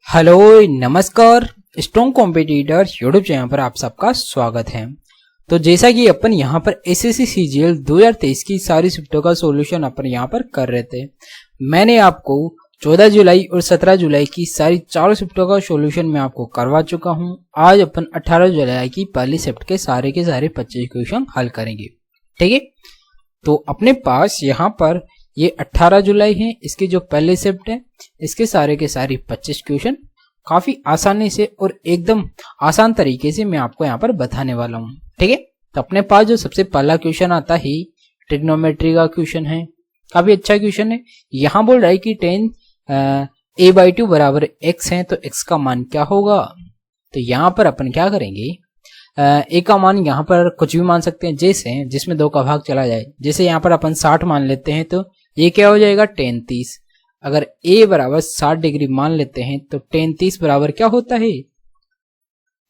Hello नमस्कार। Strong competitors YouTube channel पर आप सबका स्वागत है। तो जैसा कि अपन यहाँ पर एसएससी सीजीएल 2023 की सारी शिफ्टों का सॉल्यूशन अपन यहाँ पर कर रहे थे। मैंने आपको 14 जुलाई और 17 जुलाई की सारी चारों शिफ्टों का सॉल्यूशन मैं आपको करवा चुका हूँ। आज अपन 18 जुलाई की पहली शिफ्ट के सारे 25 क्वेश्चन हल करेंगे। ठीक है, तो अपने पास यहाँ पर ये 18 जुलाई है, इसकी जो पहली शिफ्ट है इसके सारे 25 क्वेश्चन काफी आसानी से और एकदम आसान तरीके से मैं आपको यहाँ पर बताने वाला हूँ। ठीक है, तो अपने पास जो सबसे पहला क्वेश्चन आता है ट्रिग्नोमेट्री का क्वेश्चन है, काफी अच्छा क्वेश्चन है। यहाँ बोल रहा है कि tan a/2 बराबर x है, तो x का मान क्या होगा। तो यहाँ पर अपन क्या करेंगे, a का मान यहाँ पर कुछ भी मान सकते हैं, जैसे जिसमें 2 का भाग चला जाए। जैसे यहाँ पर अपन 60 मान लेते हैं तो ये क्या हो जाएगा tan 30। अगर a बराबर 60 डिग्री मान लेते हैं तो tan 30 बराबर क्या होता है,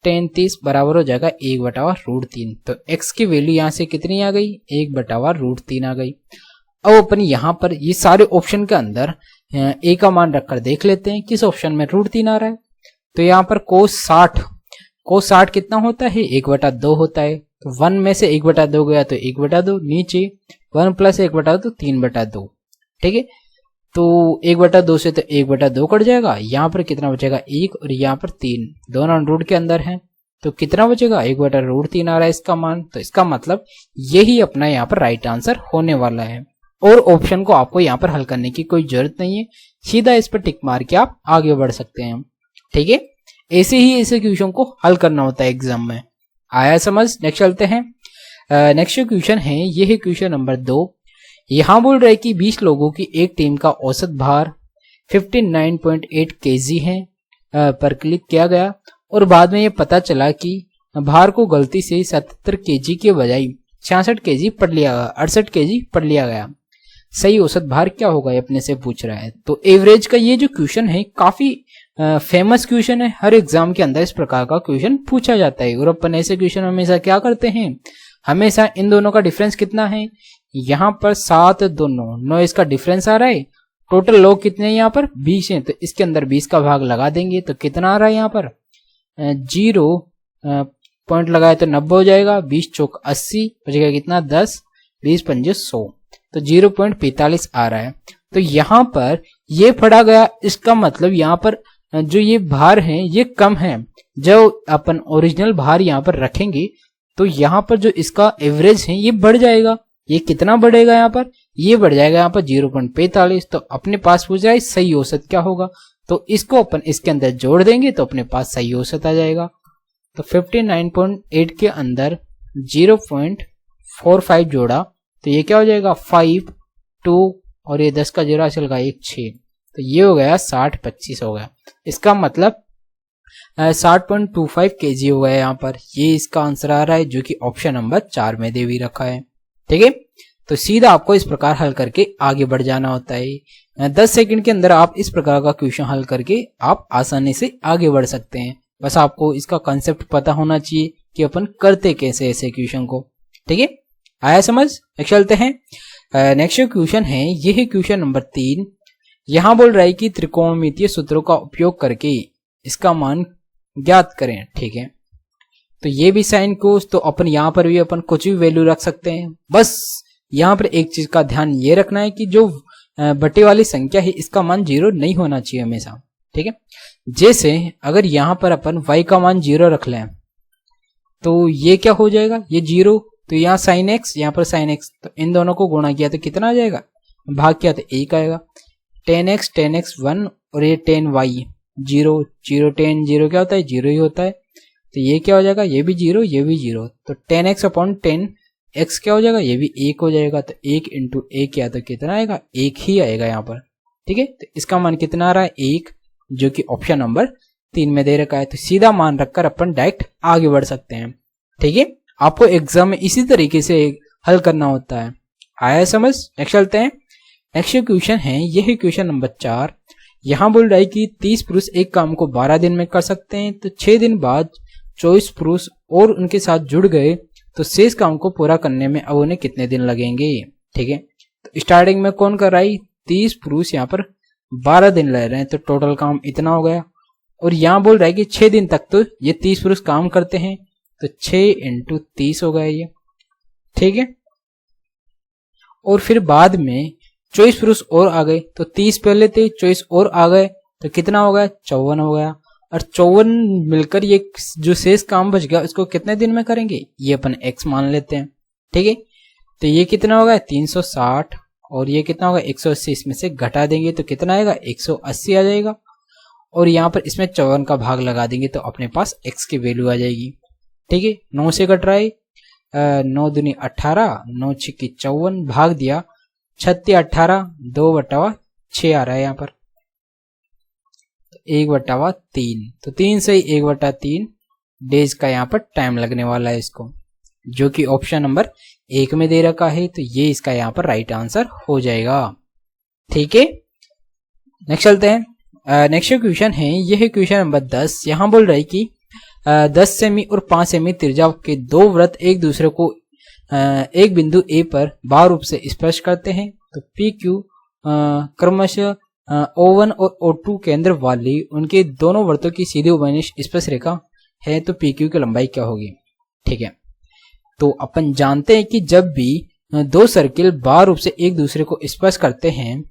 tan 30 बराबर हो जाएगा 1/√3। तो x की वैल्यू यहाँ से कितनी आ गई, 1/√3 आ गई। अब अपन यहाँ पर ये सारे ऑप्शन के अंदर a का मान रखकर देख लेते हैं किस ऑप्शन में √3 आ रहा है। तो यहाँ पर cos 60 कितना होता है, 1/2 होता है। तो 1 में से 1/2 गया तो 1/2, नीचे 1 + 1/2 3/2। ठीक है, तो 1/2 से तो 1/2 कट जाएगा, यहाँ पर कितना बचेगा 1 और यहाँ पर 3, दोनों रूट के अंदर हैं। तो कितना बचेगा 1/√3 आ रहा है इसका मान। तो इसका मतलब यही अपना यहाँ पर राइट आंसर होने वाला है और ऑप्शन को आपको यहाँ पर हल करने की कोई जरूरत नहीं है, सीधा इस पर टिक मार के आप आगे बढ़ सकते हैं। ठीक है, ऐसे ही ऐसे क्वेश्चन को हल करना होता है एग्जाम में। आया समझ। नेक्स्ट चलते हैं। नेक्स्ट क्वेश्चन है, ये है क्वेश्चन नंबर 2। यहाँ बोल रहे कि 20 लोगों की एक टीम का औसत भार 59.8 kg है पर क्लिक किया गया और बाद में ये पता चला कि भार को गलती से 77 kg के बजाय 66 kg पढ़ लिया गया, 68 kg पढ़ लिया गया। सही औसत भार क्या होगा ये अपने से पूछ रहा है। तो एवरेज का ये जो क्वेश्चन है काफी फेमस क्वेश्चन है, हर एग्जाम के अंदर इस प्रकार का क्वेश्चन पूछा जाता है। और अपन ऐसे क्वेश्चन हमेशा क्या करते हैं, हमेशा इन दोनों का डिफरेंस कितना है, यहाँ पर 7 2 9 इसका डिफरेंस आ रहा है। टोटल लोग कितने हैं यहाँ पर 20 हैं, तो इसके अंदर 20 का भाग लगा देंगे तो कितना आ रहा है यहाँ पर 0 पॉइंट लगाए तो 90 हो जाएगा, 20 चौक 80 बचेगा कितना 10, 20 पंजे 100, तो 0.45 आ रहा है। तो यहाँ पर ये पढ़ा गया, इसका मतलब यहाँ पर जो ये भार है ये कम है। जब अपन ओरिजिनल भार यहाँ पर रखेंगे तो यहाँ पर जो इसका एवरेज है ये बढ़ जाएगा। ये कितना बढ़ेगा यहाँ पर, ये बढ़ जाएगा यहाँ पर 0.45। तो अपने पास पूछ रहा है सही औसत क्या होगा, तो इसको अपन इसके अंदर जोड़ देंगे तो अपने पास सही औसत आ जाएगा। तो 59.8 के अंदर 0.45 जोड़ा तो ये क्या हो जाएगा 5 2 और ये 10 का 0 चल गया 1 6, तो ये हो गया 60 25 हो गया। इसका मतलब 60.25 kg हो गया यहाँ पर। ये इसका आंसर आ रहा है जो कि ऑप्शन नंबर 4 में दे भी रखा है। ठीक है, तो सीधा आपको इस प्रकार हल करके आगे बढ़ जाना होता है। 10 सेकंड के अंदर आप इस प्रकार का क्वेश्चन हल करके आप आसानी से आगे बढ़ सकते हैं। बस आपको इसका कंसेप्ट पता होना चाहिए कि अपन करते कैसे ऐसे क्वेश्चन को। ठीक है, आया समझ। चलते हैं। नेक्स्ट क्वेश्चन है, ये है क्वेश्चन नंबर 3। यहाँ बोल रहा है कि त्रिकोणमितीय सूत्रों का उपयोग करके इसका मान ज्ञात करें। ठीक है, तो ये भी साइन कोस, तो अपन यहाँ पर भी अपन कुछ भी वैल्यू रख सकते हैं। बस यहाँ पर एक चीज का ध्यान ये रखना है कि जो बटे वाली संख्या है इसका मान 0 नहीं होना चाहिए हमेशा। ठीक है, जैसे अगर यहाँ पर अपन y का मान 0 रख लें तो ये क्या हो जाएगा, ये 0, तो यहाँ साइन x, यहाँ पर साइन x, तो इन दोनों को गुणा किया तो कितना आ जाएगा, भाग किया तो 1 आएगा। tan x 1 और ये tan y 0 0 tan 0 क्या होता है 0 ही होता है, तो ये क्या हो जाएगा, ये भी 0 ये भी 0, तो tan x/tan x क्या हो जाएगा, ये भी 1 हो जाएगा। तो 1 × 1 किया तो कितना आएगा, 1 ही आएगा यहाँ पर। ठीक है, तो इसका मान कितना आ रहा है 1, जो कि ऑप्शन नंबर 3 में दे रखा है। तो सीधा मान रखकर अपन डायरेक्ट आगे बढ़ सकते हैं। ठीक है, आपको एग्जाम में इसी तरीके से हल करना होता है। आया समझ। नेक्स्ट चलते हैं। नेक्स्ट क्वेश्चन है, यह है क्वेश्चन नंबर 4। यहाँ बोल रहा है कि 30 पुरुष एक काम को 12 दिन में कर सकते हैं, तो 6 दिन बाद 24 पुरुष और उनके साथ जुड़ गए तो शेष काम को पूरा करने में अब उन्हें कितने दिन लगेंगे। ठीक है, तो स्टार्टिंग में कौन कर रहा है, 30 पुरुष यहाँ पर 12 दिन ले रहे हैं, तो टोटल काम इतना हो गया। और यहाँ बोल रहा है कि 6 दिन तक तो ये 30 पुरुष काम करते हैं, तो 6 × 30 हो गया ये, ठीक है। और फिर बाद में 24 पुरुष और आ गए, तो 30 पहले थे, 24 और आ गए, तो कितना हो गया, 54 हो गया। और 54 मिलकर ये जो शेष काम बच गया उसको कितने दिन में करेंगे, ये अपन x मान लेते हैं, ठीक है। तो ये कितना होगा 360, और ये कितना होगा 180, इसमें से घटा देंगे तो कितना आएगा 180 आ जाएगा। और यहाँ पर इसमें 54 का भाग लगा देंगे तो अपने पास x की वैल्यू आ जाएगी, ठीक है। 9 से कट रहा है, 9 दूनी 18, 9 छिक्की 54, भाग दिया 36 18, 2/6 आ रहा है यहाँ पर, 1/3, तो 3 से 1/3 डेज का यहाँ पर टाइम लगने वाला है इसको, जो कि ऑप्शन नंबर 1 में दे रखा है। तो ये इसका यहाँ पर राइट आंसर हो जाएगा, ठीक है। नेक्स्ट चलते हैं। नेक्स्ट क्वेश्चन है, यह है क्वेश्चन नंबर 10। यहाँ बोल रहा है कि 10 सेमी और 5 सेमी त्रिज्या के दो वृत्त एक दूसरे को एक बिंदु ए पर बार रूप से स्पर्श करते हैं, तो पी क्यू क्रमशः O1 और O2 केंद्र वाली उनके दोनों वृत्तों की सीधी उभयनिष्ठ स्पर्श रेखा है, तो PQ की लंबाई क्या होगी, ठीक है। तो अपन जानते हैं कि जब भी दो सर्किल बार रूप से एक दूसरे को स्पर्श करते हैं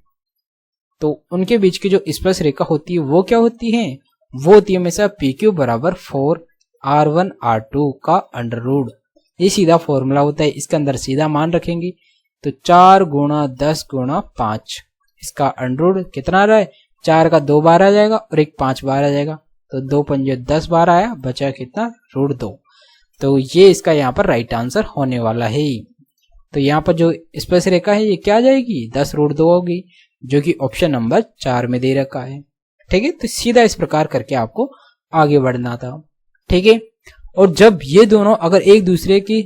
तो उनके बीच की जो स्पर्श रेखा होती है वो क्या होती है, वो होती है हमेशा PQ बराबर 4R1 R2 का अंडर रूट। ये सीधा फॉर्मूला होता है, इसके अंदर सीधा मान रखेंगे तो 4 × 10 × 5, इसका अंडर रूट कितना आ रहा है, 4 का 2 बार आ जाएगा और एक 5 बार आ जाएगा, तो 2 पंजे 10 बार आया, बचा कितना √2। तो ये इसका यहाँ पर राइट आंसर होने वाला है। तो यहाँ पर जो स्पर्श रेखा है ये क्या आ जाएगी, 10√2 होगी, जो कि ऑप्शन नंबर 4 में दे रखा है, ठीक है। तो सीधा इस प्रकार करके आपको आगे बढ़ना था, ठीक है। और जब ये दोनों अगर एक दूसरे की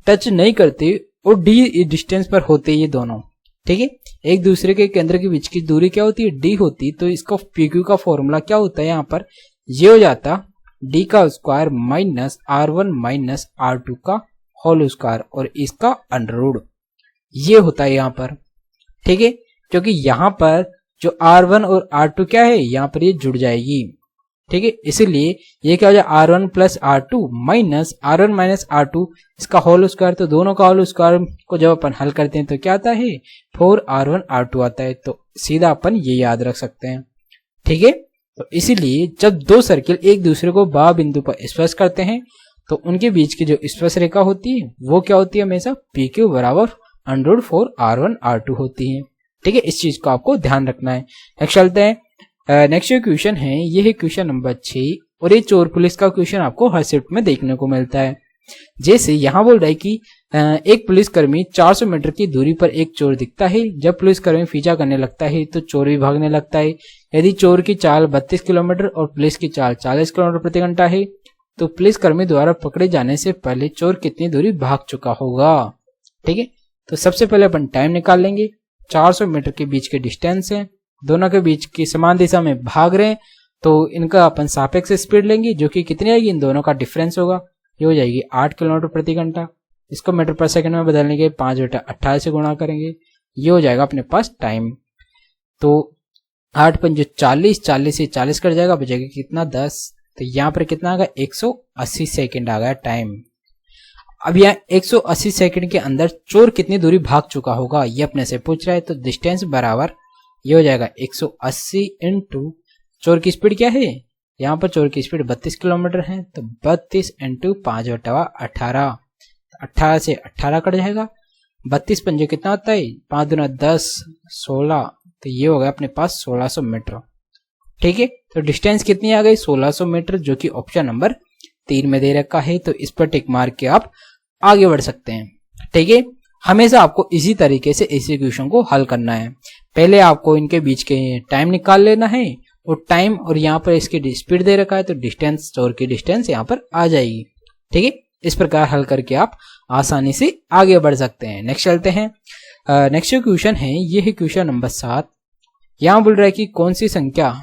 टच नहीं करते और डी डिस्टेंस पर होते ये दोनों, ठीक है, एक दूसरे के केंद्र के बीच की दूरी क्या होती है, डी होती, तो इसका PQ का फॉर्मूला क्या होता है, यहाँ पर ये हो जाता d का square minus R1 minus R2 का होल स्क्वायर और इसका अंडर रूट, ये होता है यहाँ पर, ठीक है। क्योंकि यहाँ पर जो R1 और R2 क्या है, यहाँ पर ये जुड़ जाएगी, ठीक है, इसीलिए ये क्या हो जाए R1 plus R2 minus R1 minus R2 इसका होल स्क्वायर, तो दोनों का होल स्क्वायर को जब अपन हल करते हैं तो क्या आता है 4R1 R2 आता है, तो सीधा अपन ये याद रख सकते हैं, ठीक है। तो इसीलिए जब दो सर्किल एक दूसरे को बा बिंदु पर स्पर्श करते हैं तो उनके बीच की जो स्पर्श रेखा होती है वो क्या होती है, हमेशा PQ बराबर अंडर 4R1 R2 होती है, ठीक है। इस चीज को आपको ध्यान रखना है। नेक्स्ट चलते हैं। नेक्स्ट क्वेश्चन है, ये है क्वेश्चन नंबर 6 और ये चोर पुलिस का क्वेश्चन आपको हर शिफ्ट में देखने को मिलता है। जैसे यहाँ बोल रहा है कि एक पुलिसकर्मी 400 मीटर की दूरी पर एक चोर दिखता है, जब पुलिसकर्मी पीछा करने लगता है तो चोर भी भागने लगता है। यदि चोर की चाल 32 किलोमीटर और पुलिस की चाल 40 किलोमीटर प्रति घंटा है तो पुलिसकर्मी द्वारा पकड़े जाने से पहले चोर कितनी दूरी भाग चुका होगा, ठीक है। तो सबसे पहले अपन टाइम निकाल लेंगे, 400 मीटर के बीच के डिस्टेंस है, दोनों के बीच की समान दिशा में भाग रहे हैं, तो इनका अपन सापेक्ष स्पीड लेंगे जो कि कितनी आएगी, इन दोनों का डिफरेंस होगा, ये हो जाएगी 8 किलोमीटर प्रति घंटा। इसको मीटर पर सेकंड में बदलने के 5/28 से गुणा करेंगे, ये हो जाएगा अपने पास टाइम। तो 8 पंजे 40, 40 से 40 कट जाएगा, बचेगा कितना 10, तो यहाँ पर कितना आ गया 180 सेकंड आ गया टाइम। अब यहाँ 180 सेकंड के अंदर चोर कितनी दूरी भाग चुका होगा ये अपने से पूछ रहा है, तो डिस्टेंस बराबर ये हो जाएगा 180 इंटू चोर की स्पीड क्या है, यहाँ पर चोर की स्पीड 32 किलोमीटर है, तो 32 इंटू 5/18, 18 से 18 कट जाएगा, 32 पंजे कितना होता है, 5 दूना 10, 16, तो ये हो गया अपने पास 1600 मीटर, ठीक है। तो डिस्टेंस कितनी आ गई 1600 मीटर, जो कि ऑप्शन नंबर 3 में दे रखा है, तो इस पर टिक मार के आप आगे बढ़ सकते हैं, ठीक है। हमेशा आपको इसी तरीके से इसी क्वेश्चन को हल करना है। पहले आपको इनके बीच के टाइम निकाल लेना है, और टाइम और यहाँ पर इसकी स्पीड दे रखा है तो डिस्टेंस, चोर की डिस्टेंस यहाँ पर आ जाएगी, ठीक है। इस प्रकार हल करके आप आसानी से आगे बढ़ सकते हैं। नेक्स्ट चलते हैं। नेक्स्ट क्वेश्चन है, ये है क्वेश्चन नंबर 7। यहाँ बोल रहा है कि कौन सी संख्या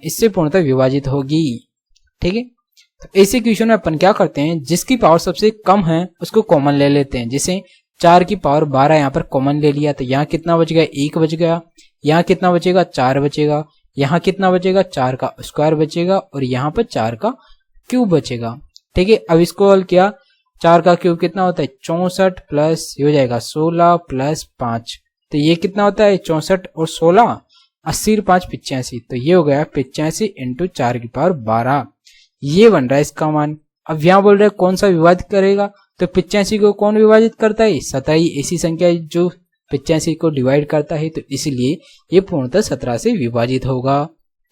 इससे पूर्णतः विभाजित होगी, ठीक है। तो ऐसे क्वेश्चन में अपन क्या करते हैं, जिसकी पावर सबसे कम है उसको कॉमन ले लेते हैं। जैसे 4 की पावर 12 यहाँ पर कॉमन ले लिया, तो यहाँ कितना बच गया 1 बच गया, यहाँ कितना बचेगा 4 बचेगा, यहाँ कितना बचेगा, 4 का स्क्वायर बचेगा और यहाँ पर 4 का क्यूब बचेगा। ठीक है, अब इसको हल किया, 4 का क्यूब कितना होता है 64 प्लस ये हो जाएगा 16 प्लस 5, तो ये कितना होता है 64 और 16 80 5 85, तो ये हो गया 85 इंटू 4 की पावर 12, ये बन रहा है इसका मान। अब यहाँ बोल रहे कौन सा विभाजित करेगा, तो 85 को कौन विभाजित करता है, 27 ऐसी संख्या जो 85 को डिवाइड करता है, तो इसलिए ये पूर्णतः 17 से विभाजित होगा।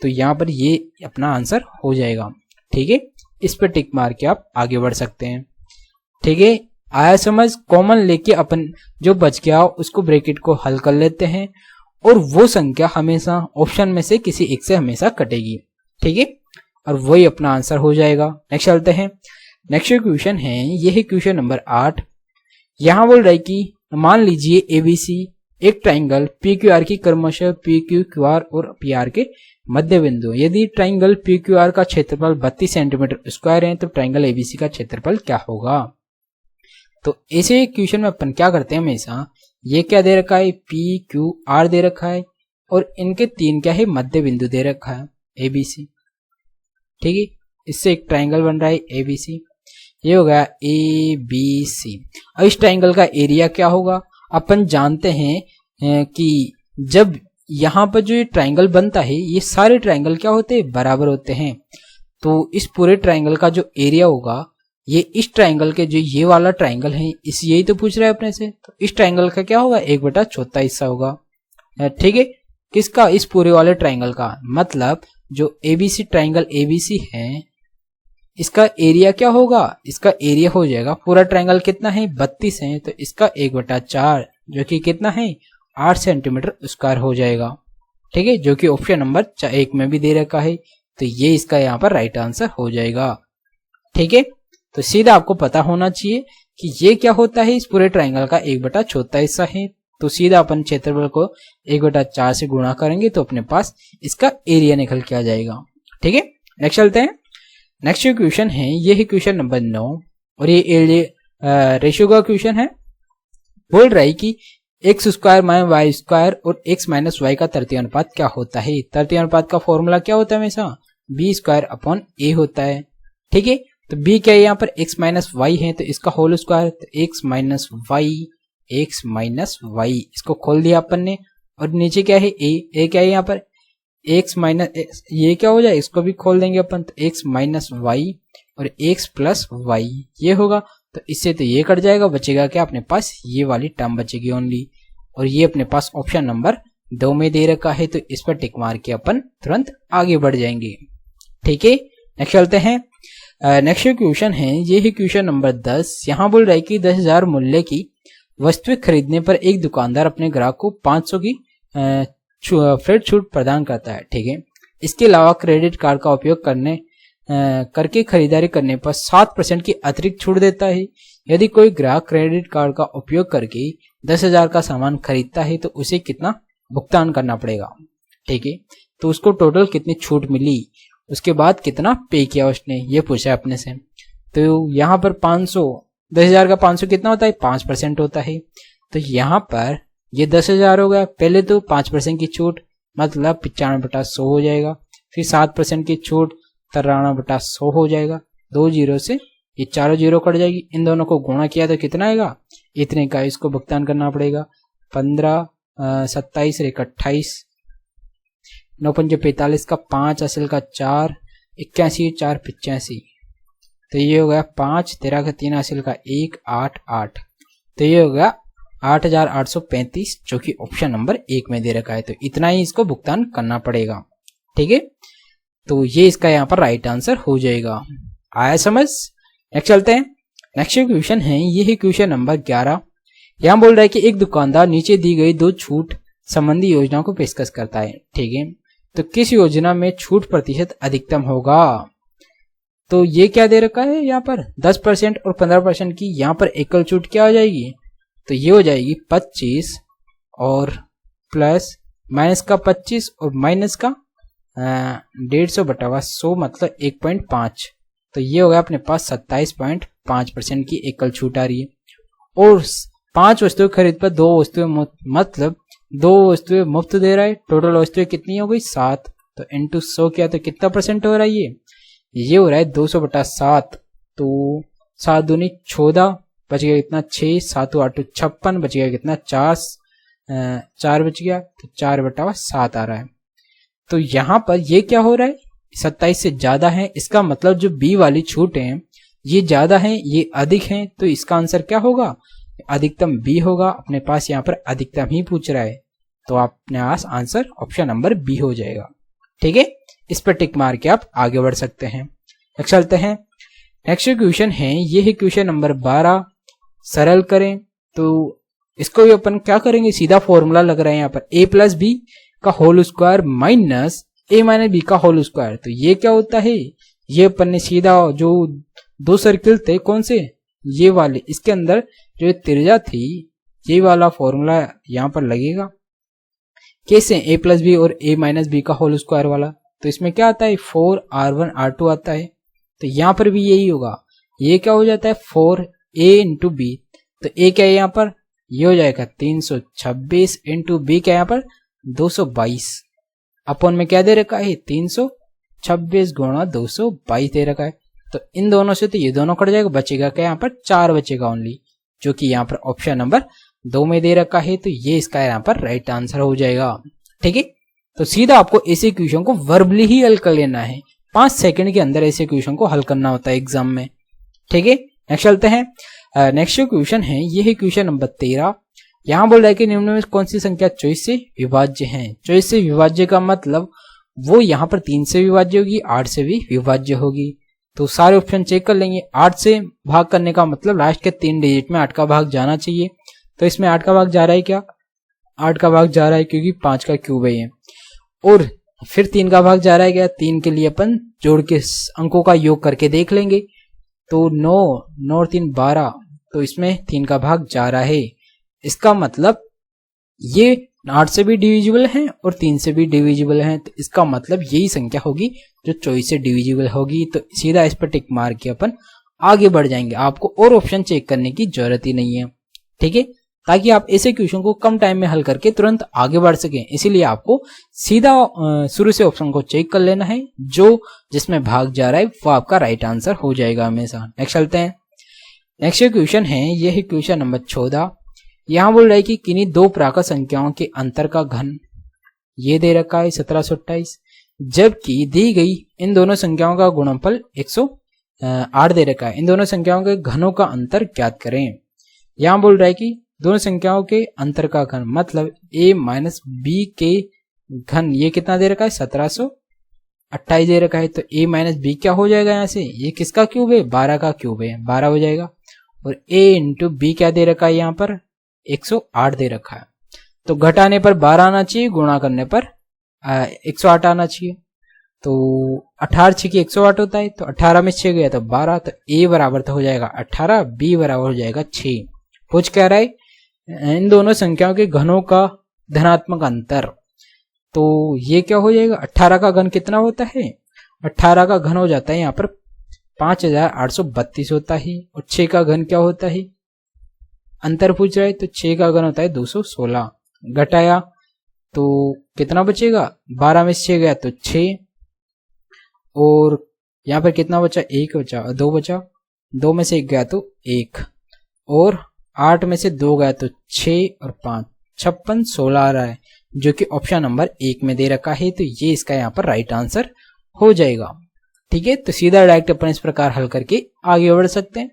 तो यहाँ पर ये अपना आंसर हो जाएगा। ठीक है, इस पर टिक मार के आप आगे बढ़ सकते हैं। ठीक है, आया समझ। कॉमन लेके अपन जो बच गया उसको ब्रैकेट को हल कर लेते हैं और वो संख्या हमेशा ऑप्शन में से किसी एक से हमेशा कटेगी। ठीक है, और वही अपना आंसर हो जाएगा। नेक्स्ट चलते हैं। नेक्स्ट क्वेश्चन है, ये है क्वेश्चन नंबर 8। यहाँ बोल रहा है कि मान लीजिए एबीसी एक ट्राइंगल पी क्यू आर की क्रमशः पी क्यू क्यू आर और पी आर के मध्य बिंदु। यदि ट्राइंगल पी क्यू आर का क्षेत्रफल 32 सेंटीमीटर स्क्वायर है तो ट्राइंगल एबीसी का क्षेत्रफल क्या होगा। तो ऐसे क्वेश्चन में अपन क्या करते हैं हमेशा, ये क्या दे रखा है पी क्यू आर दे रखा है और इनके 3 क्या है मध्य बिंदु दे रखा है एबीसी। ठीक है, इससे एक ट्राइंगल बन रहा है एबीसी, ये हो गया ए बी सी। अब इस ट्राइंगल का एरिया क्या होगा, अपन जानते हैं कि जब यहाँ पर जो ये ट्राइंगल बनता है ये सारे ट्राइंगल क्या होते हैं बराबर होते हैं, तो इस पूरे ट्राइंगल का जो एरिया होगा ये इस ट्राइंगल के जो ये वाला ट्राइंगल है इस यही तो पूछ रहा है अपने से, तो इस ट्राइंगल का क्या होगा 1/4 हिस्सा होगा। ठीक है, किसका, इस पूरे वाले ट्राइंगल का, मतलब जो एबीसी ट्राइंगल एबीसी है इसका एरिया क्या होगा, इसका एरिया हो जाएगा, पूरा ट्राइंगल कितना है 32 है तो इसका 1/4 जो कि कितना है 8 सेंटीमीटर स्क्वायर हो जाएगा। ठीक है, जो कि ऑप्शन नंबर 1 में भी दे रखा है, तो ये इसका यहाँ पर राइट आंसर हो जाएगा। ठीक है, तो सीधा आपको पता होना चाहिए कि ये क्या होता है, इस पूरे ट्राइंगल का 1/4 हिस्सा है, तो सीधा अपन क्षेत्रफल को 1/4 से गुणा करेंगे तो अपने पास इसका एरिया निकल के आ जाएगा। ठीक है, नेक्स्ट चलते हैं। नेक्स्ट क्वेश्चन है, ये है क्वेश्चन नंबर 9 और ये रेशियो का क्वेश्चन है। बोल रहा है कि x square minus Y square और x माइनस वाई का तृतीय अनुपात क्या होता है। तृतीय अनुपात का फॉर्मूला क्या होता है हमेशा b स्क्वायर अपॉन a होता है। ठीक है, तो b क्या है यहाँ पर x माइनस वाई है तो इसका होल स्क्वायर, तो x माइनस वाई इसको खोल दिया अपन ने, और नीचे क्या है a क्या है यहाँ पर x माइनस, ये क्या हो जाए इसको भी खोल देंगे अपन, तो x माइनस वाई और x प्लस वाई ये होगा, तो इससे तो ये कट जाएगा, बचेगा क्या अपने पास ये वाली टर्म बचेगी ओनली, और ये अपने पास ऑप्शन नंबर 2 में दे रखा है, तो इस पर टिक मार के अपन तुरंत आगे बढ़ जाएंगे। ठीक है, नेक्स्ट चलते हैं। नेक्स्ट क्वेश्चन है, ये है क्वेश्चन नंबर 10। यहाँ बोल रहा है कि 10,000 मूल्य की वस्तुएं खरीदने पर एक दुकानदार अपने ग्राहक को 500 की फ्लैट छूट प्रदान करता है। ठीक है, इसके अलावा क्रेडिट कार्ड का उपयोग करके खरीदारी करने पर 7% की अतिरिक्त छूट देता है। यदि कोई ग्राहक क्रेडिट कार्ड का उपयोग करके 10,000 का सामान खरीदता है तो उसे कितना भुगतान करना पड़ेगा। ठीक है, तो उसको टोटल कितनी छूट मिली, उसके बाद कितना पे किया उसने, ये पूछा है अपने से। तो यहाँ पर 500, 10,000 का 500 कितना होता है 5% होता है, तो यहाँ पर ये 10,000 हो गया। पहले तो 5% की छूट मतलब 95/100 हो जाएगा, फिर 7% की छूट 93/100 हो जाएगा। 2 जीरो से ये चारों जीरो कट जाएगी, इन दोनों को गुणा किया तो कितना आएगा इतने का, इसको भुगतान करना पड़ेगा। 15 27 एक 28, 9 पंजे 45 का 5 असल का 4, 81 4 85, तो ये हो गया 5, 13 का 3 असल का 1 8 8, तो ये हो गया 8,835 जो कि ऑप्शन नंबर 1 में दे रखा है, तो इतना ही इसको भुगतान करना पड़ेगा। ठीक है, तो ये इसका यहाँ पर राइट आंसर हो जाएगा। आया समझ। नेक्स्ट चलते हैं। नेक्स्ट क्वेश्चन है, ये है क्वेश्चन नंबर 11। यहाँ बोल रहा है कि एक दुकानदार नीचे दी गई 2 छूट संबंधी योजनाओं को पेशकश करता है। ठीक है, तो किस योजना में छूट प्रतिशत अधिकतम होगा। तो ये क्या दे रखा है यहाँ पर 10% और 15% की, यहाँ पर एकल छूट क्या हो जाएगी, तो ये हो जाएगी 25 और प्लस माइनस का 25 और माइनस का 150/100 मतलब 1.5, तो ये हो गया अपने पास 27.5% की एकल छूट आ रही है। और 5 वस्तुएं खरीद पर 2 वस्तुएं मतलब 2 वस्तुएं मुफ्त दे रहा है। टोटल वस्तुएं कितनी हो गई 7, तो इंटू 100 किया तो कितना परसेंट हो रहा है ये हो रहा है 200/7। तो 7 दूनी 14, बच गया कितना 6, 7 8 56, बच गया कितना 4 बच गया, तो 4/7 आ रहा है। तो यहाँ पर ये क्या हो रहा है, 27 से ज्यादा है, इसका मतलब जो बी वाली छूट है ये ज्यादा है, ये अधिक है, तो इसका आंसर क्या होगा, अधिकतम बी होगा। अपने पास यहाँ पर अधिकतम ही पूछ रहा है, तो अपने पास आंसर ऑप्शन नंबर बी हो जाएगा। ठीक है, इस पर टिक मार के आप आगे बढ़ सकते हैं। चलते हैं, नेक्स्ट क्वेश्चन है, ये है क्वेश्चन नंबर 12। सरल करें तो इसको भी अपन क्या करेंगे, सीधा फॉर्मूला लग रहा है यहाँ पर, a प्लस बी का whole square minus a minus B का होल स्क्वायर। तो ये क्या होता है, ये अपन ने सीधा जो 2 सर्किल थे कौन से, ये वाले, इसके अंदर जो त्रिज्या थी ये वाला फॉर्मूला यहाँ पर लगेगा। कैसे, a प्लस बी और a माइनस बी का होल स्क्वायर वाला, तो इसमें क्या आता है 4r1 r2 आता है, तो यहाँ पर भी यही होगा। ये क्या हो जाता है 4a इंटू बी, तो a क्या है यहाँ पर, ये हो जाएगा 326 इंटू बी क्या यहाँ पर 222, अपन में क्या दे रखा है 326 गुणा 222 दे रखा है। तो इन दोनों से तो ये दोनों कट जाएगा, बचेगा क्या यहाँ पर 4 बचेगा ओनली, जो कि यहाँ पर ऑप्शन नंबर 2 में दे रखा है। तो ये इसका यहाँ पर राइट आंसर हो जाएगा। ठीक है, तो सीधा आपको ऐसे क्वेश्चन को वर्बली ही हल कर लेना है, 5 सेकंड के अंदर ऐसे क्वेश्चन को हल करना होता है एग्जाम में। ठीक है, नेक्स्ट चलते हैं। नेक्स्ट क्वेश्चन है, ये है क्वेश्चन नंबर 13। यहाँ बोल रहा है कि निम्न में कौन सी संख्या 24 से विभाज्य है। 24 से विभाज्य का मतलब वो यहाँ पर 3 से विभाज्य होगी, 8 से भी विभाज्य होगी। तो सारे ऑप्शन चेक कर लेंगे। 8 से भाग करने का मतलब लास्ट के 3 डिजिट में 8 का भाग जाना चाहिए, तो इसमें 8 का भाग जा रहा है क्या, 8 का भाग जा रहा है क्योंकि 5 का क्यूब है ये। और फिर 3 का भाग जा रहा है क्या, 3 के लिए अपन जोड़ के अंकों का योग करके देख लेंगे। तो 9 और 3 12, तो इसमें 3 का भाग जा रहा है। इसका मतलब ये 8 से भी डिविजिबल है और 3 से भी डिविजिबल है, तो इसका मतलब यही संख्या होगी जो 24 से डिविजिबल होगी। तो सीधा इस पर टिक मार के अपन आगे बढ़ जाएंगे, आपको और ऑप्शन चेक करने की जरूरत ही नहीं है। ठीक है, ताकि आप ऐसे क्वेश्चन को कम टाइम में हल करके तुरंत आगे बढ़ सकें, इसीलिए आपको सीधा शुरू से ऑप्शन को चेक कर लेना है, जो जिसमें भाग जा रहा है वो आपका राइट आंसर हो जाएगा हमेशा। नेक्स्ट चलते हैं। नेक्स्ट क्वेश्चन है, ये है क्वेश्चन नंबर 14। यहाँ बोल रहा है कि किन्हीं 2 प्राकृत संख्याओं के अंतर का घन ये दे रखा है 1728, जबकि दी गई इन दोनों संख्याओं का गुणनफल 108 दे रखा है। इन दोनों संख्याओं के घनों का अंतर ज्ञात करें। यहाँ बोल रहा है कि दोनों संख्याओं के अंतर का घन मतलब a माइनस बी के घन, ये कितना दे रखा है 1728 दे रखा है। तो a माइनस बी क्या हो जाएगा, यहाँ से ये किसका क्यूब है 12 का क्यूब है, 12 हो जाएगा। और a इंटू बी क्या दे रखा है यहाँ पर 108 दे रखा है। तो घटाने पर 12 आना चाहिए, गुणा करने पर 108 आना चाहिए। तो 18 6 की 108 होता है, तो 18 में 6 गया तो 12, तो a बराबर तो हो जाएगा 18, b बराबर हो जाएगा 6। पूछ क्या रहा है, इन दोनों संख्याओं के घनों का धनात्मक अंतर। तो ये क्या हो जाएगा, 18 का घन कितना होता है, 18 का घन हो जाता है यहाँ पर 5832 होता है। और 6 का घन क्या होता है, अंतर पूछ रहा है, तो 6 का घन होता है 216। घटाया तो कितना बचेगा, 12 में 6 गया तो 6, और यहाँ पर कितना बचा, 1 बचा, 2 बचा, 2 में से 1 गया तो 1, और 8 में से 2 गया तो 6 और 5, 56 16 आ रहा है, जो कि ऑप्शन नंबर 1 में दे रखा है। तो ये इसका यहाँ पर राइट आंसर हो जाएगा। ठीक है, तो सीधा डायरेक्ट अपन इस प्रकार हल करके आगे बढ़ सकते हैं।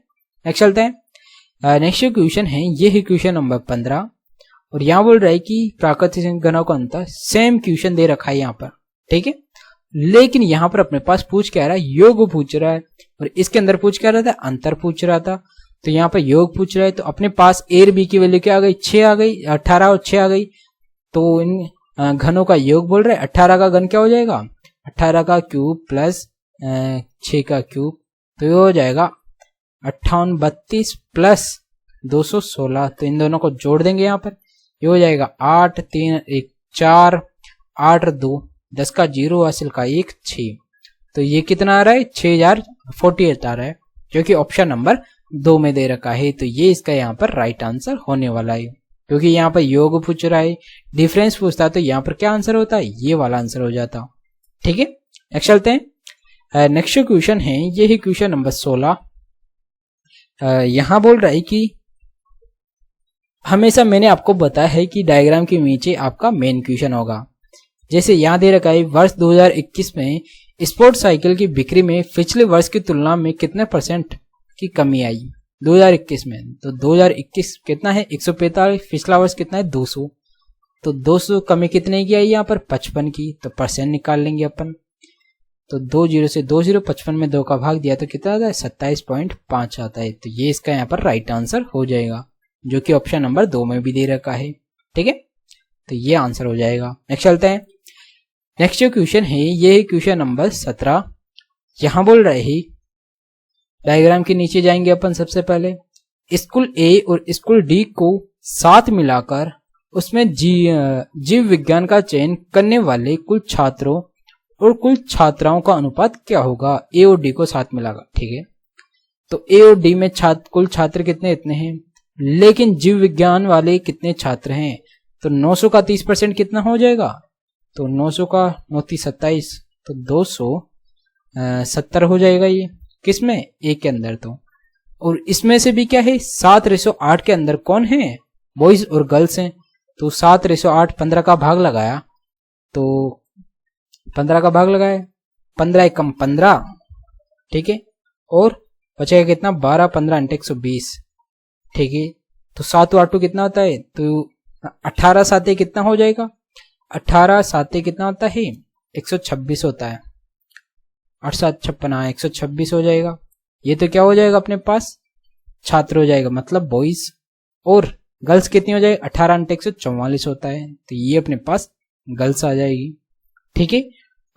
नेक्स्ट चलते हैं। नेक्स्ट क्वेश्चन है, ये है क्वेश्चन नंबर 15, और यहाँ बोल रहा है कि प्राकृतिक घनों का अंतर, सेम क्वेश्चन दे रखा है यहाँ पर। ठीक है, लेकिन यहाँ पर अपने पास पूछ क्या रहा है, योग पूछ रहा है, और इसके अंदर पूछ क्या रहा था, अंतर पूछ रहा था। तो यहाँ पर योग पूछ रहा है, तो अपने पास a और b की वैल्यू क्या आ गई, 6 आ गई, 18 और 6 आ गई। तो इन घनों का योग बोल रहा है, 18 का घन क्या हो जाएगा, 18 का क्यूब प्लस 6 का क्यूब, तो ये हो जाएगा 5832 प्लस 216। तो इन दोनों को जोड़ देंगे यहाँ पर, ये हो जाएगा 8 3 1 4 8 2 10 का 0 हासिल का 1 6। तो ये कितना आ रहा है, 6048 आ रहा है, जो कि ऑप्शन नंबर 2 में दे रखा है। तो ये इसका यहाँ पर राइट आंसर होने वाला है, क्योंकि यहाँ पर योग पूछ रहा है, डिफरेंस पूछता तो यहाँ पर क्या आंसर होता है, ये वाला आंसर हो जाता। ठीक है, नेक्स्ट चलते हैं। नेक्स्ट क्वेश्चन है, ये है क्वेश्चन नंबर 16। यहां बोल रहा है कि हमेशा मैंने आपको बताया है कि डायग्राम के नीचे आपका मेन क्वेश्चन होगा। जैसे यहाँ दे रखा है वर्ष 2021 में स्पोर्ट साइकिल की बिक्री में पिछले वर्ष की तुलना में कितने % की कमी आई 2021 में। तो 2021 कितना है 145, पिछला वर्ष कितना है 200, तो 200 कमी कितने की आई यहाँ पर 55 की, तो परसेंट निकाल लेंगे अपन। तो 20 से 20 55 में 2 का भाग दिया तो कितना आता है 27.5 आता है। तो ये इसका यहाँ पर राइट आंसर हो जाएगा, जो कि ऑप्शन नंबर 2 में भी दे रखा है। ठीक है, तो ये आंसर हो जाएगा। नेक्स्ट चलते हैं। नेक्स्ट जो क्वेश्चन है, ये है क्वेश्चन नंबर 17। यहां बोल रहे हैं, डायग्राम के नीचे जाएंगे अपन। सबसे पहले स्कूल ए और स्कूल डी को साथ मिलाकर उसमें जीव विज्ञान का चयन करने वाले कुल छात्रों और कुल छात्राओं का अनुपात क्या होगा, ए और डी को साथ मिलाकर। ठीक है, तो ए और डी में कुल छात्र कितने इतने हैं, लेकिन जीव विज्ञान वाले कितने छात्र हैं, तो 900 का 30% कितना हो जाएगा, तो 900 का 9 27, तो 270 हो जाएगा। ये किसमें, ए के अंदर। तो और इसमें से भी क्या है 7:8 के अंदर कौन है, बॉयज और गर्ल्स हैं। तो 7:8 15 का भाग लगाया, तो 15 का भाग लगाया, 15 एकम 15। ठीक है, और बचेगा कितना 12, 15 × 120। ठीक है, तो 7 8 कितना होता है, तो 18 7 कितना हो जाएगा, 18 7 कितना होता है 126 होता है। 8 7 56, 126 हो जाएगा। ये तो क्या हो जाएगा अपने पास छात्र हो जाएगा, मतलब बॉयज, और गर्ल्स कितनी हो जाएगी 18 × 144 होता है। तो ये अपने पास गर्ल्स आ जाएगी। ठीक है,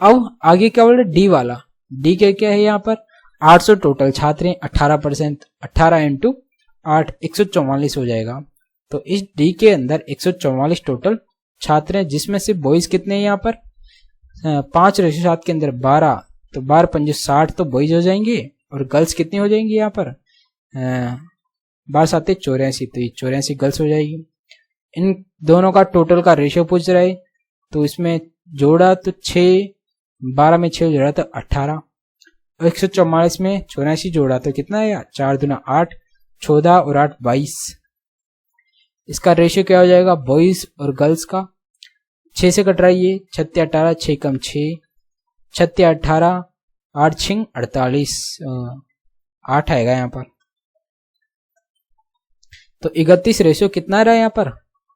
अब आगे क्या बोल रहे डी वाला, डी के क्या है यहाँ पर 800 टोटल छात्र हैं, 18%, 18 × 8 144 हो जाएगा। तो इस डी के अंदर 144 टोटल छात्र हैं, जिसमें से बॉयज कितने हैं यहाँ पर 5:7 के अंदर 12, तो 12 5 60 तो बॉयज हो जाएंगे, और गर्ल्स कितनी हो जाएंगी यहाँ पर 12 7 84, तो ये 84 गर्ल्स हो जाएगी। इन दोनों का टोटल का रेशियो पूछ रहा है, तो इसमें जोड़ा तो 6, 12 में 6 जोड़ा तो 18, और 144 में 84 जोड़ा तो कितना है 4 दूना 8, 14 और 8 22। इसका रेशियो क्या हो जाएगा बॉयज और गर्ल्स का, 6 से कट रहा है ये, 6 18, 6 कम 6, 6 18, 8 6 48, 8 आएगा यहाँ पर। तो 31 रेशियो कितना आ रहा है यहाँ पर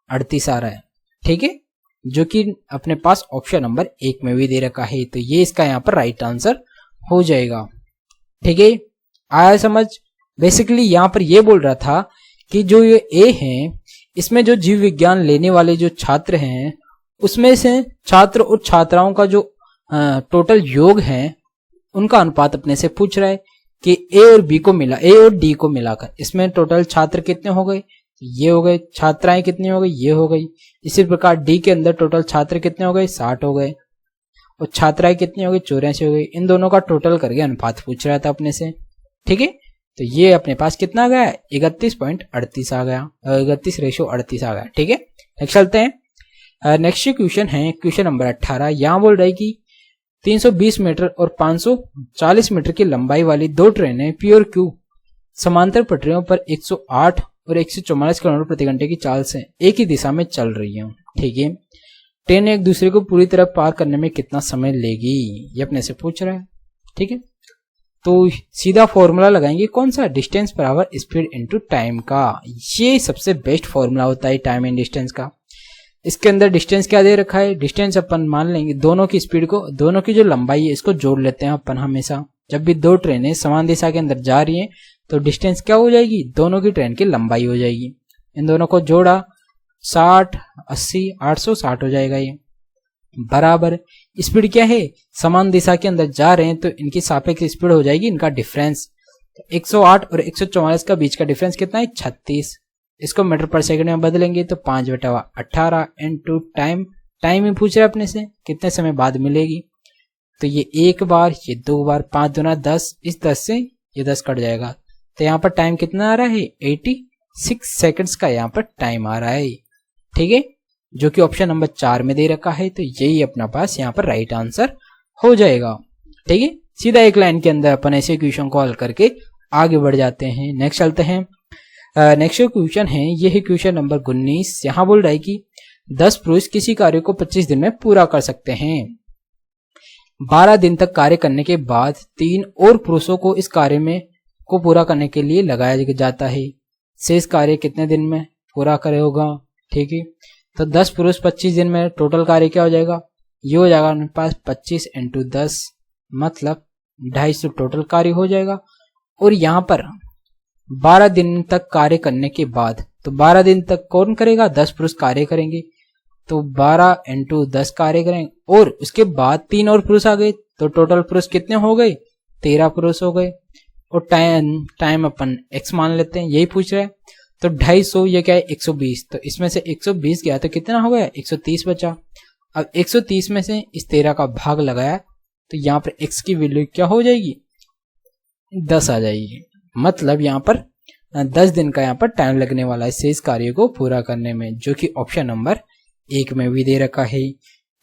38 आ रहा है। ठीक है, जो कि अपने पास ऑप्शन नंबर 1 में भी दे रखा है। तो ये इसका यहाँ पर राइट आंसर हो जाएगा। ठीक है, आया समझ। बेसिकली यहाँ पर ये बोल रहा था कि जो ये ए है, इसमें जो जीव विज्ञान लेने वाले जो छात्र हैं, उसमें से छात्र और छात्राओं का जो टोटल योग है, उनका अनुपात अपने से पूछ रहा है कि ए और बी को मिला, ए और डी को मिलाकर इसमें टोटल छात्र कितने हो गए, ये हो गए, छात्राएं कितनी हो गई, ये हो गई। इसी प्रकार डी के अंदर टोटल छात्र कितने हो गए 60 हो गए, और छात्राएं कितनी हो गई 84 हो गई। इन दोनों का टोटल करके अनुपात पूछ रहा था अपने से। ठीक है, तो ये अपने पास कितना आ गया 31.38 आ गया, 31:38 आ गया। ठीक है, नेक्स्ट चलते हैं। नेक्स्ट क्वेश्चन है क्वेश्चन नंबर 18। यहाँ बोल रहा है कि 320 मीटर और 540 मीटर की लंबाई वाली 2 ट्रेनें पी और क्यू समांतर पटरियों पर 108 और 144 किलोमीटर प्रति घंटे की चाल से एक ही दिशा में चल रही है। ठीक है, ट्रेन एक दूसरे को पूरी तरह पार करने में कितना समय लेगी, ये अपने से पूछ रहा है। ठीक है, तो सीधा फॉर्मूला लगाएंगे कौन सा, डिस्टेंस बराबर स्पीड इनटू टाइम का। ये सबसे बेस्ट फॉर्मूला होता है टाइम एंड डिस्टेंस का। इसके अंदर डिस्टेंस क्या दे रखा है, डिस्टेंस अपन मान लेंगे दोनों की स्पीड को, दोनों की जो लंबाई है इसको जोड़ लेते हैं अपन हमेशा। जब भी 2 ट्रेनें समान दिशा के अंदर जा रही हैं, तो डिस्टेंस क्या हो जाएगी, दोनों की ट्रेन की लंबाई हो जाएगी। इन दोनों को जोड़ा 60 80 860 हो जाएगा। ये बराबर स्पीड क्या है, समान दिशा के अंदर जा रहे हैं, तो इनकी सापेक्ष स्पीड हो जाएगी इनका डिफरेंस। 108 और 144 का बीच का डिफरेंस कितना है 36। इसको मीटर पर सेकंड में बदलेंगे तो 5/18 इनटू टाइम। टाइम ही पूछ रहा है अपने से कितने समय बाद मिलेगी, तो ये 1 बार, ये 2 बार, 5 दूना 10, इस 10 से ये 10 कट जाएगा। तो यहाँ पर टाइम कितना आ रहा है 86 सेकंड्स का यहाँ पर टाइम आ रहा है। ठीक है, जो कि ऑप्शन नंबर 4 में दे रखा है। तो यही अपना पास यहाँ पर राइट आंसर हो जाएगा। ठीक है, सीधा एक लाइन के अंदर अपन ऐसे इक्वेशन को हल करके आगे बढ़ जाते हैं। नेक्स्ट चलते हैं। नेक्स्ट क्वेश्चन है, ये है क्वेश्चन नंबर 19। यहाँ बोल रहा है कि 10 पुरुष किसी कार्य को 25 दिन में पूरा कर सकते हैं। 12 दिन तक कार्य करने के बाद 3 और पुरुषों को इस कार्य में को पूरा करने के लिए लगाया जाता है। शेष कार्य कितने दिन में पूरा करे होगा। ठीक है, तो 10 पुरुष 25 दिन में, टोटल कार्य क्या हो जाएगा, ये हो जाएगा हमारे पास 25 × 10 मतलब 250 टोटल कार्य हो जाएगा। और यहाँ पर 12 दिन तक कार्य करने के बाद, तो 12 दिन तक कौन करेगा, 10 पुरुष कार्य करेंगे, तो 12 × 10 कार्य करेंगे। और उसके बाद 3 और पुरुष आ गए, तो टोटल पुरुष कितने हो गए, 13 पुरुष हो गए। और टाइम अपन x मान लेते हैं, यही पूछ रहा है। तो 250 ये क्या है, 120, तो इसमें से 120 गया तो कितना हो गया, 130 बचा। अब 130 में से इस 13 का भाग लगाया, तो यहाँ पर x की वैल्यू क्या हो जाएगी, 10 आ जाएगी। मतलब यहाँ पर 10 दिन का यहाँ पर टाइम लगने वाला है शेष कार्य को पूरा करने में, जो कि ऑप्शन नंबर 1 में भी दे रखा है।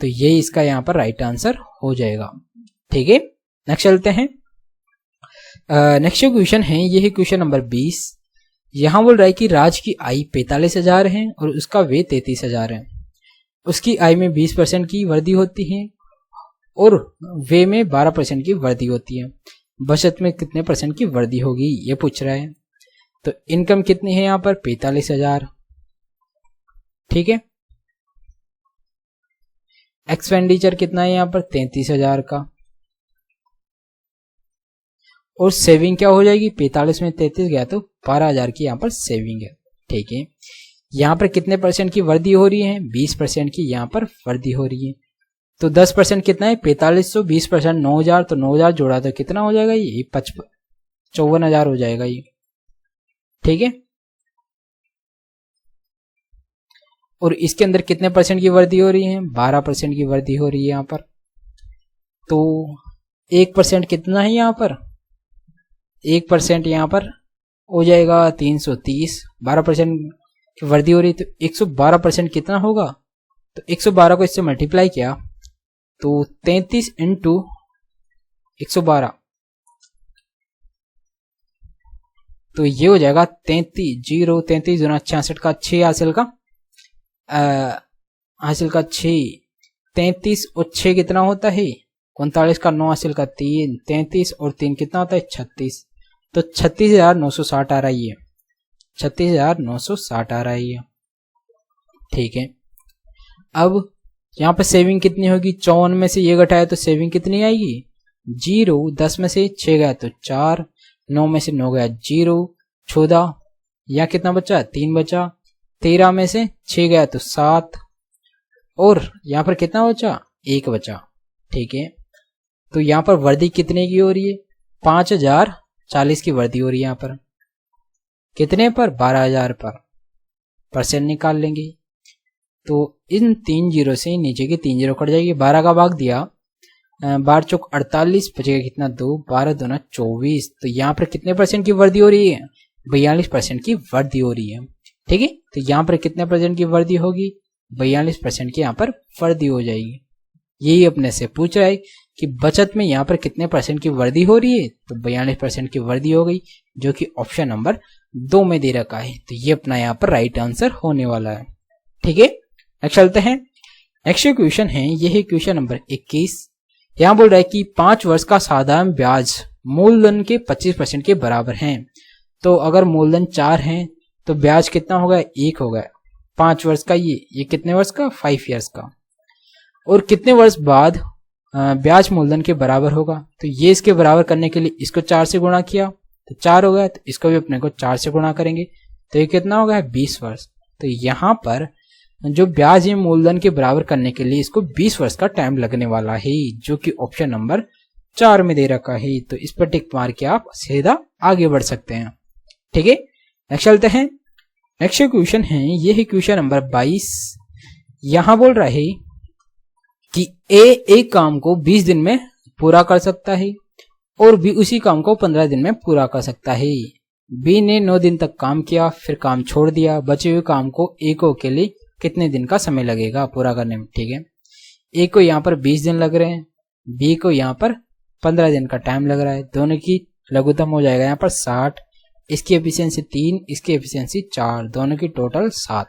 तो ये इसका यहाँ पर राइट आंसर हो जाएगा। ठीक है, नेक्स्ट चलते हैं। नेक्स्ट क्वेश्चन है, ये है क्वेश्चन नंबर 20। यहाँ बोल रहा है कि राज की आय 45,000 है और उसका व्यय 33,000 है। उसकी आय में 20% की वृद्धि होती है और व्यय में 12% की वृद्धि होती है। बचत में कितने % की वृद्धि होगी, ये पूछ रहा है। तो इनकम कितनी है यहाँ पर, 45,000। ठीक है, एक्सपेंडिचर कितना है यहाँ पर, 33,000 का। और सेविंग क्या हो जाएगी, 45 में 33 गया तो 12,000 की यहाँ पर सेविंग है। ठीक है, यहाँ पर कितने % की वृद्धि हो रही है, 20% की यहाँ पर वृद्धि हो रही है। तो 10% कितना है, 4500, 20% 9,000, तो 9,000 जोड़ा तो कितना हो जाएगा, ये 54,000 हो जाएगा ये। ठीक है, और इसके अंदर कितने % की वृद्धि हो रही है, 12% की वृद्धि हो रही है यहाँ पर। तो 1% कितना है यहाँ पर, 1% यहाँ पर हो जाएगा 330, 12% की वृद्धि हो रही है, तो 112% कितना होगा, तो 112 को इससे मल्टीप्लाई किया तो 33 × 112, तो ये हो जाएगा 33 गुना 66 का 6 हासिल का 6, 33 और 6 कितना होता है, 39 का 9 हासिल का 3, 33 और 3 कितना होता है, 36। तो 36,960 आ रही है, 36,960 आ रही है। ठीक है, अब यहाँ पर सेविंग कितनी होगी, 54 में से ये घटाया तो सेविंग कितनी आएगी, 0। 10 में से 6 गया तो 4, 9 में से 9 गया 0, 14, या कितना बचा, 3 बचा। 13 में से 6 गया तो 7, और यहाँ पर कितना बचा, 1 बचा। ठीक है, तो यहाँ पर वृद्धि कितने की हो रही है, 5,040 की वृद्धि हो रही है। यहाँ पर कितने पर, 12,000 पर। % निकाल लेंगे तो इन 3 जीरो से नीचे की 3 जीरो कट जाएगी, 12 का भाग दिया, 12 चौक 48, बचेगा कितना, 2, 12 दूना 24। तो यहाँ पर कितने % की वृद्धि हो रही है, 42% की वृद्धि हो रही है। ठीक है, तो यहाँ पर कितने % की वृद्धि होगी, 42% की यहाँ पर वृद्धि हो जाएगी। यही अपने से पूछ रहा है कि बचत में यहाँ पर कितने % की वृद्धि हो रही है, तो 42% की वृद्धि हो गई, जो कि ऑप्शन नंबर 2 में दे रखा है। तो ये अपना यहाँ पर राइट आंसर होने वाला है। ठीक है, नेक्स्ट चलते हैं। नेक्स्ट क्वेश्चन है, ये है क्वेश्चन नंबर 21। यहाँ बोल रहा है कि 5 वर्ष का साधारण ब्याज मूलधन के 25% के बराबर है। तो अगर मूलधन 4 है तो ब्याज कितना होगा, 1 होगा। 5 वर्ष का ये कितने वर्ष का, 5 ईयर्स का। और कितने वर्ष बाद ब्याज मूलधन के बराबर होगा, तो ये इसके बराबर करने के लिए इसको 4 से गुणा किया तो 4 हो गया, तो इसको भी अपने को 4 से गुणा करेंगे तो ये कितना होगा, 20 वर्ष। तो यहाँ पर जो ब्याज है मूलधन के बराबर करने के लिए इसको 20 वर्ष का टाइम लगने वाला है, जो कि ऑप्शन नंबर 4 में दे रखा है। तो इस पर टिक मार के आप सीधा आगे बढ़ सकते हैं। ठीक है, नेक्स्ट चलते हैं। नेक्स्ट क्वेश्चन है, ये है क्वेश्चन नंबर 22। यहां बोल रहा है कि ए एक काम को 20 दिन में पूरा कर सकता है और बी उसी काम को 15 दिन में पूरा कर सकता है। बी ने 9 दिन तक काम किया, फिर काम छोड़ दिया। बचे हुए काम को ए को के लिए कितने दिन का समय लगेगा पूरा करने में। ठीक है, ए को यहाँ पर 20 दिन लग रहे हैं बी को यहाँ पर 15 दिन का टाइम लग रहा है। दोनों की लघुत्तम हो जाएगा यहाँ पर 60, इसकी एफिशिएंसी 3, इसकी एफिशिएंसी 4, दोनों की टोटल 7।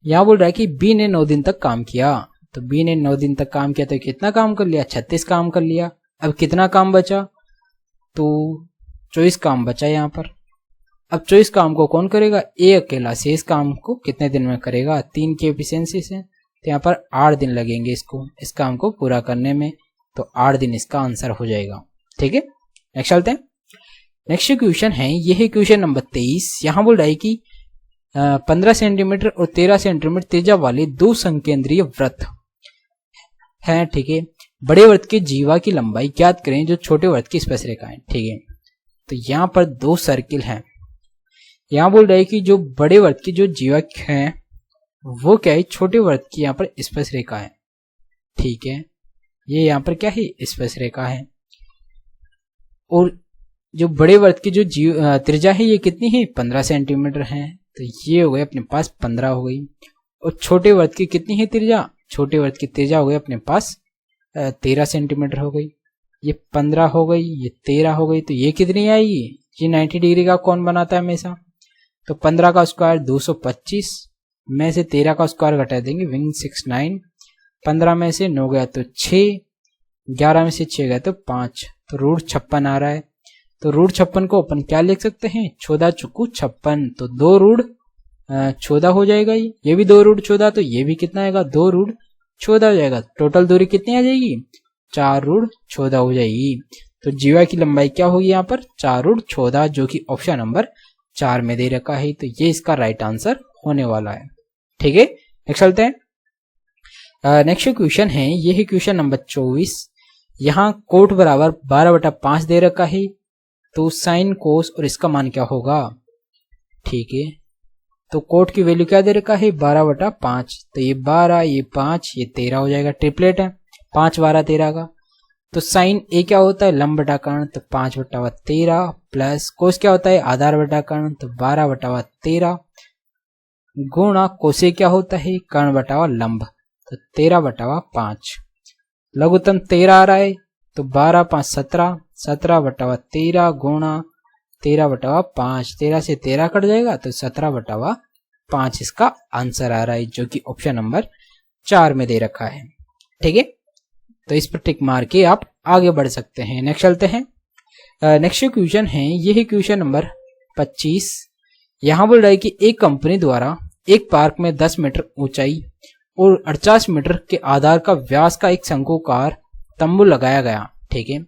यहाँ बोल रहा है कि बी ने 9 दिन तक काम किया, तो बी ने 9 दिन तक काम किया तो कितना काम कर लिया, 36 काम कर लिया। अब कितना काम बचा, तो 24 काम बचा यहाँ पर। अब 24 काम को कौन करेगा, ए अकेला। शेष काम को कितने दिन में करेगा, 3 की एफिशिएंसी से, तो यहाँ पर 8 दिन लगेंगे इसको, इस काम को पूरा करने में, तो 8 दिन इसका आंसर हो जाएगा। ठीक है, नेक्स्ट चलते हैं। नेक्स्ट क्वेश्चन है, यह है क्वेश्चन नंबर 23। यहाँ बोल रहा है कि 15 सेंटीमीटर और 13 सेंटीमीटर त्रिज्या वाले 2 संकेंद्रीय वृत्त हैं। ठीक है, बड़े वृत्त के जीवा की लंबाई ज्ञात करें जो छोटे वृत्त की स्पर्शरेखा है। ठीक है, तो यहाँ पर 2 सर्किल हैं। यहाँ बोल रहा है कि जो बड़े वृत्त की जो जीवा है वो क्या है, छोटे वृत्त की यहाँ पर स्पर्शरेखा है। ठीक है, ये यहाँ पर क्या है, स्पर्शरेखा है। और जो बड़े वृत्त की जो त्रिज्या है ये कितनी है, 15 सेंटीमीटर है, तो ये हो गए अपने पास 15 हो गई। और छोटे वृत्त की कितनी है त्रिज्या, छोटे वृत्त की त्रिज्या हो गई अपने पास 13 सेंटीमीटर हो गई। ये 15 हो गई, ये 13 हो गई, तो ये कितनी आएगी, ये 90 डिग्री का कौन बनाता है हमेशा, तो 15 का स्क्वायर 225 में से 13 का स्क्वायर घटा देंगे, विंग 69। 15 में से 9 गया तो 6, 11 में से 6 गया तो 5, तो रूट 56 आ रहा है। तो रूट 56 को अपन क्या लिख सकते हैं, 14 चुकू 56, तो 2 रूट 14 हो जाएगा। ये भी 2 रूट 14, तो ये भी कितना आएगा, 2 रूट 14 हो जाएगा। टोटल दूरी कितनी आ जाएगी, 4 रूट 14 हो जाएगी। तो जीवा की लंबाई क्या होगी यहाँ पर, 4 रूट 14, जो कि ऑप्शन नंबर 4 में दे रखा है। तो ये इसका राइट आंसर होने वाला है। ठीक है, नेक्स्ट चलते हैं। नेक्स्ट क्वेश्चन है, ये है क्वेश्चन नंबर 24। यहाँ कोट बराबर 12/5 दे रखा है, तो साइन कोस और इसका मान क्या होगा। ठीक है, तो कोट की वैल्यू क्या दे रखा है, 12/5, तो ये 12, ये 5, ये 13 हो जाएगा। ट्रिपलेट है, 5 12 13 का। तो साइन ए क्या होता है, लंब बटा कर्ण, तो 5/13 प्लस कोस क्या होता है, आधार बटा कर्ण, तो 12/13 गुणा कोसे क्या होता है, कर्ण बटा लंब, तो 13/5। लघुत्तम 13 आ रहा है, तो 12 5 17, 17/13 गुणा 13/5, 13 से 13 कट जाएगा, तो 17/5 इसका आंसर आ रहा है, जो कि ऑप्शन नंबर 4 में दे रखा है। ठीक है, तो इस पर टिक मार के आप आगे बढ़ सकते हैं। नेक्स्ट चलते हैं। नेक्स्ट क्वेश्चन है, ये है क्वेश्चन नंबर 25। यहाँ बोल रहा है कि एक कंपनी द्वारा एक पार्क में 10 मीटर ऊंचाई और 48 मीटर के आधार का व्यास का एक शंकुकार तंबू लगाया गया। ठीक है,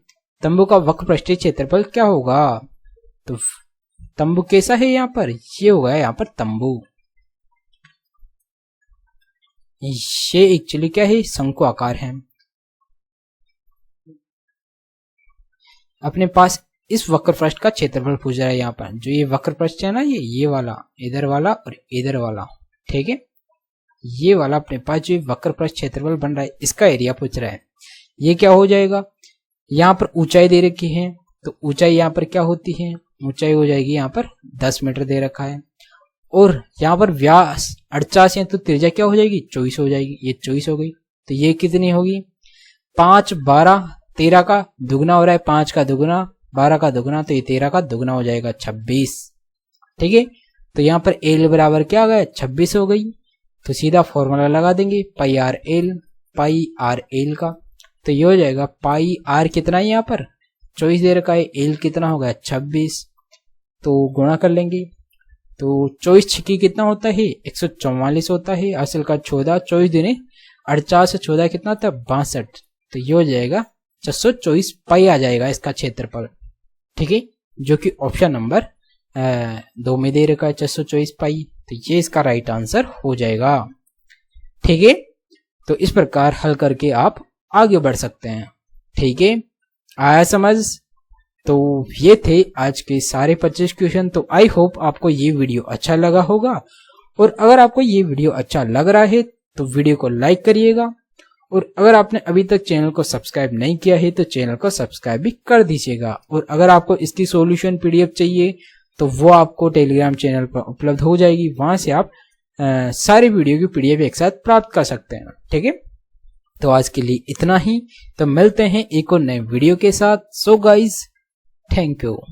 तंबू का वक्र पृष्ठीय क्षेत्रफल क्या होगा, तो तंबू कैसा है यहाँ पर, ये होगा यहाँ पर तंबू, ये एक्चुअली क्या है, शंकु आकार है। अपने पास इस वक्र पृष्ठ का क्षेत्रफल पूछ रहा है। यहाँ पर जो ये वक्र पृष्ठ है ना, ये वाला, इधर वाला और इधर वाला, ठीक है, ये वाला अपने पास जो वक्र पृष्ठ क्षेत्रफल बन रहा है, इसका एरिया पूछ रहा है। ये क्या हो जाएगा, यहाँ पर ऊंचाई दे रखी है, तो ऊंचाई यहाँ पर क्या होती है, ऊंचाई हो जाएगी यहाँ पर 10 मीटर दे रखा है, और यहाँ पर व्यास 48 है, तो त्रिज्या क्या हो जाएगी, 24 हो जाएगी। ये 24 हो गई, तो ये कितनी होगी, 5 12 13 का दुगना हो रहा है, 5 का दुगना 12 का दुगना, तो ये 13 का दुगना हो जाएगा 26। ठीक है, तो यहाँ पर एल बराबर क्या आ गया, 26 हो गई। तो सीधा फॉर्मूला लगा देंगे पाई आर एल का, तो ये हो जाएगा पाई आर कितना है, यहाँ पर 24 दे रखा है, एल कितना हो गया 26, तो गुणा कर लेंगे। तो 24 छिकी कितना होता है, 144 होता है, असल का 14, 24 दिने 48 से 14 कितना होता है, 62, तो ये हो जाएगा 624 पाई आ जाएगा इसका क्षेत्रफल। ठीक है, जो कि ऑप्शन नंबर 2 में दे रखा है 624 पाई, तो ये इसका राइट आंसर हो जाएगा। ठीक है, तो इस प्रकार हल करके आप आगे बढ़ सकते हैं। ठीक है, आया समझ। तो ये थे आज के सारे 25 क्वेश्चन। तो आई होप आपको ये वीडियो अच्छा लगा होगा, और अगर आपको ये वीडियो अच्छा लग रहा है तो वीडियो को लाइक करिएगा, और अगर आपने अभी तक चैनल को सब्सक्राइब नहीं किया है तो चैनल को सब्सक्राइब भी कर दीजिएगा। और अगर आपको इसकी सॉल्यूशन पीडीएफ चाहिए तो वो आपको टेलीग्राम चैनल पर उपलब्ध हो जाएगी, वहां से आप सारी वीडियो की पीडीएफ एक साथ प्राप्त कर सकते हैं। ठीक है, तो आज के लिए इतना ही, तो मिलते हैं एक और नए वीडियो के साथ। So guys, thank you.